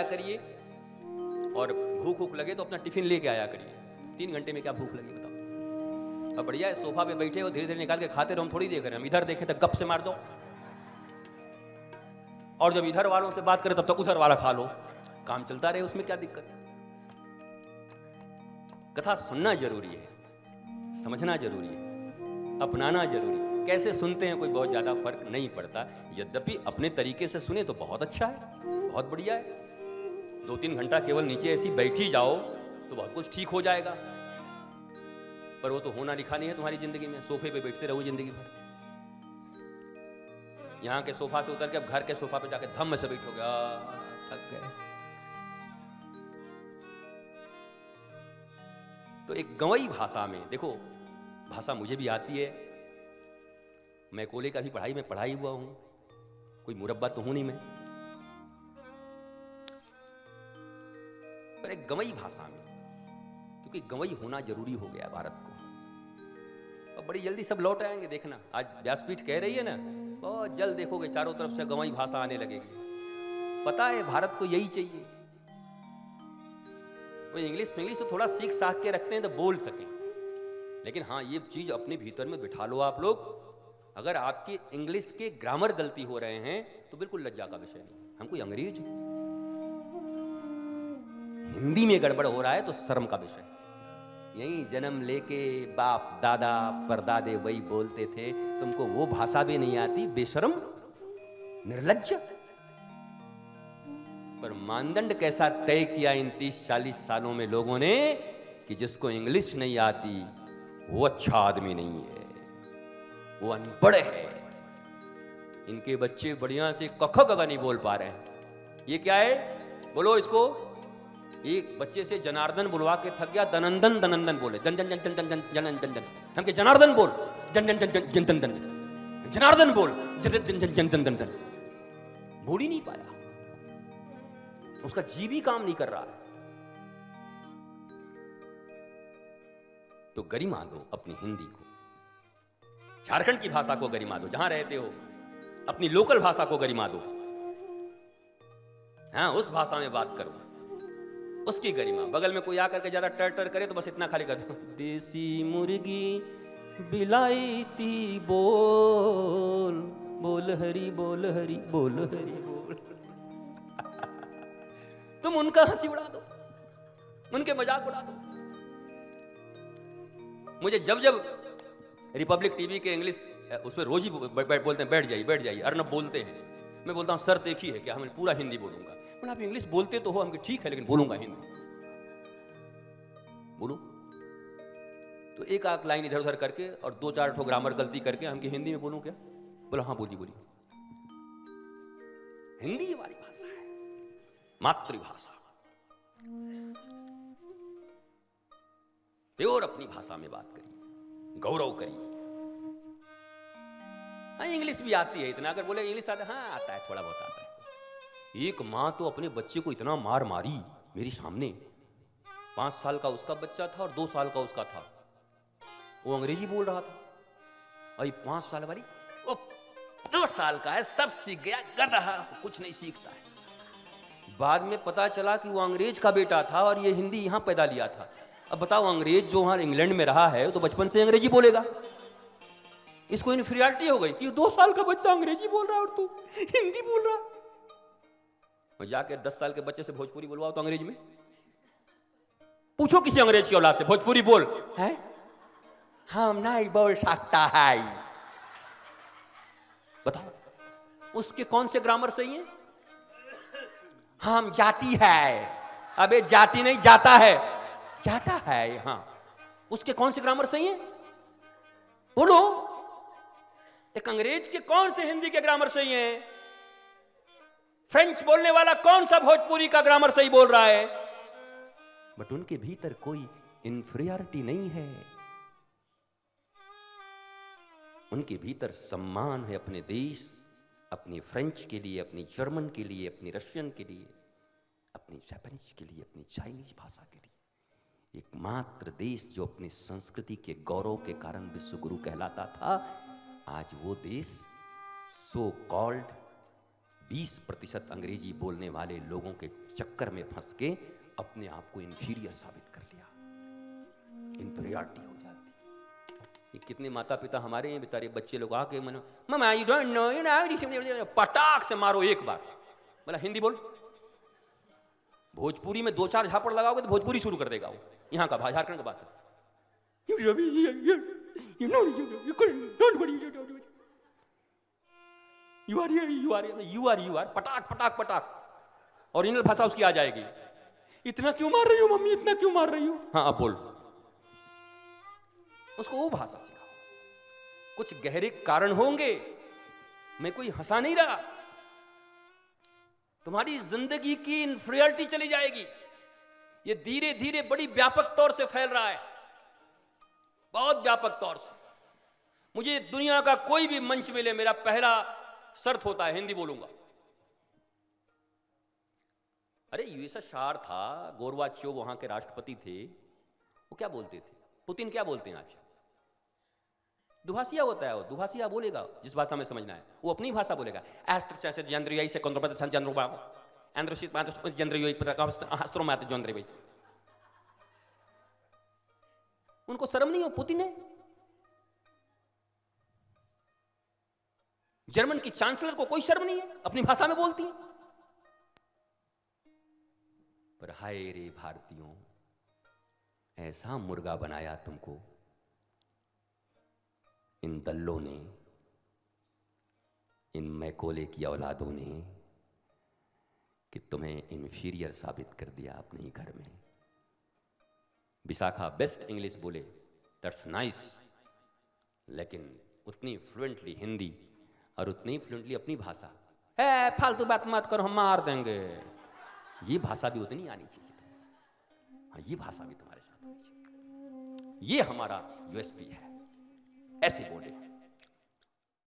आया करिए, और भूख भूख लगे तो अपना टिफिन लेके आया करिए। 3 घंटे में क्या भूख लगी बताओ। अब बढ़िया है, सोफा पे बैठे हो, धीरे धीरे निकाल के खाते रहो, हम थोड़ी देख रहे हैं। हम इधर देखें तो गप से मार दो, और जब इधर वालों से बात करें तब तक उधर वाला खा लो, काम चलता रहे, उसमें क्या दिक्कत है। कथा सुनना जरूरी है, समझना जरूरी है, अपनाना जरूरी है। कैसे सुनते हैं कोई बहुत ज्यादा फर्क नहीं पड़ता, यद्यपि अपने तरीके से सुने तो बहुत अच्छा है, बहुत बढ़िया है। 2-3 घंटा केवल नीचे ऐसी बैठी जाओ तो बहुत कुछ ठीक हो जाएगा, पर वो तो होना लिखा नहीं है तुम्हारी जिंदगी में। सोफे पे बैठते रहो जिंदगी भर, यहां के सोफा से उतर के अब घर के सोफा पे जाके धम्म से बैठोगे, थक गए। तो एक गंवई भाषा में देखो, भाषा मुझे भी आती है, मैं कोले का भी पढ़ाई में पढ़ाई हुआ हूं, कोई मुरब्बा तो हूं नहीं मैं, पर एक गंवई भाषा में, क्योंकि गंवई होना जरूरी हो गया भारत को। और बड़ी जल्दी सब लौट आएंगे, देखना। आज व्यासपीठ कह रही है ना, बहुत जल्द देखोगे चारों तरफ से गंवई भाषा आने लगेगी। पता है भारत को यही चाहिए, वो इंग्लिश तो थोड़ा सीख साख के रखते हैं तो बोल सकें, लेकिन हाँ ये चीज अपने भीतर में बिठा लो आप लोग। अगर आपके इंग्लिश के ग्रामर गलती हो रहे हैं तो बिल्कुल लज्जा का विषय नहीं। हम कोई अंग्रेज, हिंदी में गड़बड़ हो रहा है तो शर्म का विषय। यही जन्म लेके बाप दादा परदादे वही बोलते थे, तुमको वो भाषा भी नहीं आती, बेशर्म निर्लज्ज। पर मानदंड कैसा तय किया इन 30-40 सालों में लोगों ने कि जिसको इंग्लिश नहीं आती वो अच्छा आदमी नहीं है, वो अनपढ़ है। इनके बच्चे बढ़िया से कख गगा नहीं बोल पा रहे हैं। ये क्या है, बोलो इसको। एक बच्चे से जनार्दन बुलवा के थक गया, दनंदन दनंदन बोले, दन जन जन जन जन जन जन जन जन। हम के जनार्दन बोल, जन जन जन जन जन जन, जनार्दन बोल, जन जन जन जन जन जन। बोल ही नहीं पाया, उसका जी भी काम नहीं कर रहा है। तो गरिमा दो अपनी हिंदी को, झारखंड की भाषा को गरिमा दो, जहां रहते हो अपनी लोकल भाषा को गरिमा दो। हाँ, उस भाषा में बात करो, उसकी गरिमा। बगल में कोई आकर के ज्यादा टर टर करे तो बस इतना खाली कर दो, देसी मुर्गी बिलाईती बोल, बोल हरी बोल हरी बोल हरी बोल। तुम उनका हंसी उड़ा दो, उनके मजाक उड़ा दो। मुझे जब जब रिपब्लिक टीवी के इंग्लिश उसमें रोज ही बोलते हैं, बैठ जाइए, अर्नब बोलते हैं, मैं बोलता हूं शर्त एक ही है कि हम पूरा हिंदी बोलूंगा। बोला आप इंग्लिश बोलते तो हो, हम ठीक है लेकिन बोलूंगा हिंदी। बोलो तो एक आध लाइन इधर उधर करके और 2-4 ठो ग्रामर गलती करके हम हिंदी में बोलूं क्या? बोला हाँ बोलिए। हिंदी हमारी भाषा है, मातृभाषा। प्योर अपनी भाषा में बात करिए, गौरव करिए। हाँ इंग्लिश भी आती है इतना, अगर बोले इंग्लिश आता है, हाँ आता है, थोड़ा बहुत आता है। एक माँ तो अपने बच्चे को इतना मार मारी मेरी सामने, 5 साल का उसका बच्चा था और 2 साल का उसका था, वो अंग्रेजी बोल रहा था, और 5 साल वाली वो 2 साल का है, सब सीख गया, कर रहा, कुछ नहीं सीखता है। बाद में पता चला कि वो अंग्रेज का बेटा था और ये हिंदी यहां पैदा लिया था। अब बताओ, अंग्रेज जो वहां इंग्लैंड में रहा है तो बचपन से अंग्रेजी बोलेगा। इसको इन्फीरियरिटी हो गई कि 2 साल का बच्चा अंग्रेजी बोल रहा है और तू हिंदी बोल रहा है। और जाके 10 साल के बच्चे से भोजपुरी बोलवाओ तो अंग्रेजी में, पूछो किसी अंग्रेज की औलाद से भोजपुरी बोल है, हम नहीं बोल सकता है। बताओ उसके कौन से ग्रामर सही है? हम जाति है, अबे जाति नहीं जाता है, जाता है। हाँ, उसके कौन से ग्रामर सही है? बोलो। एक अंग्रेज के कौन से हिंदी के ग्रामर सही है? फ्रेंच बोलने वाला कौन सा भोजपुरी का ग्रामर सही बोल रहा है? बट उनके भीतर कोई इंफीरियरिटी नहीं है, उनके भीतर सम्मान है अपने देश, अपने फ्रेंच के लिए, अपनी जर्मन के लिए, अपनी रशियन के लिए, अपनी जापानीज के लिए, अपनी चाइनीज भाषा के लिए। एकमात्र देश जो अपनी संस्कृति के गौरव के कारण विश्व गुरु कहलाता था, आज वो देश सो कॉल्ड 20% अंग्रेजी बोलने वाले लोगों के चक्कर में फंस के अपने आप को इन्फीरियर साबित कर लिया, इन्फीरियरिटी हो जाती। ये कितने माता पिता हमारे हैं बेचारे, बच्चे लोग आके मनो mumma you don't know you know, पटाख से मारो एक बार, बोला हिंदी बोल। भोजपुरी में 2-4 झापड़ लगाओगे तो भोजपुरी शुरू कर देगा वो, यहाँ का झारखंड का भाषा। यू आर पटाख पटाख पटाख, ओरिजिनल भाषा उसकी आ जाएगी। इतना क्यों मार रही हो मम्मी, इतना क्यों मार रही हो? हाँ अब बोल। उसको वो भाषा सिखाओ। कुछ गहरे कारण होंगे, मैं कोई हंसा नहीं रहा। तुम्हारी जिंदगी की इन्फीरियरिटी चली जाएगी। ये धीरे धीरे बड़ी व्यापक तौर से फैल रहा है, बहुत व्यापक तौर से। मुझे दुनिया का कोई भी मंच मिले, मेरा पहला शर्त होता है हिंदी बोलूंगा। अरे यूएसएसआर था, गोरबाचोव वहां के राष्ट्रपति थे, वो क्या बोलते थे? पुतिन क्या बोलते हैं आज? दुभाषिया होता है वो, दुभाषिया बोलेगा जिस भाषा में समझना है, वो अपनी भाषा बोलेगा। उनको शर्म नहीं हो? पुतिन है, जर्मन की चांसलर को कोई शर्म नहीं है, अपनी भाषा में बोलती है। पर हाय रे भारतीयों, ऐसा मुर्गा बनाया तुमको इन दल्लों ने, इन मैकोले की औलादों ने, कि तुम्हें इन्फीरियर साबित कर दिया अपने ही घर में। विशाखा बेस्ट इंग्लिश बोले, दैट्स नाइस, लेकिन उतनी फ्लुएंटली हिंदी और उतनी फ्लुएंटली अपनी भाषा, है फालतू बात मत करो हम मार देंगे, ये भाषा भी उतनी आनी चाहिए। हाँ, ये भाषा भी तुम्हारे साथ होनी चाहिए। ये हमारा यूएसपी है, ऐसे बोले।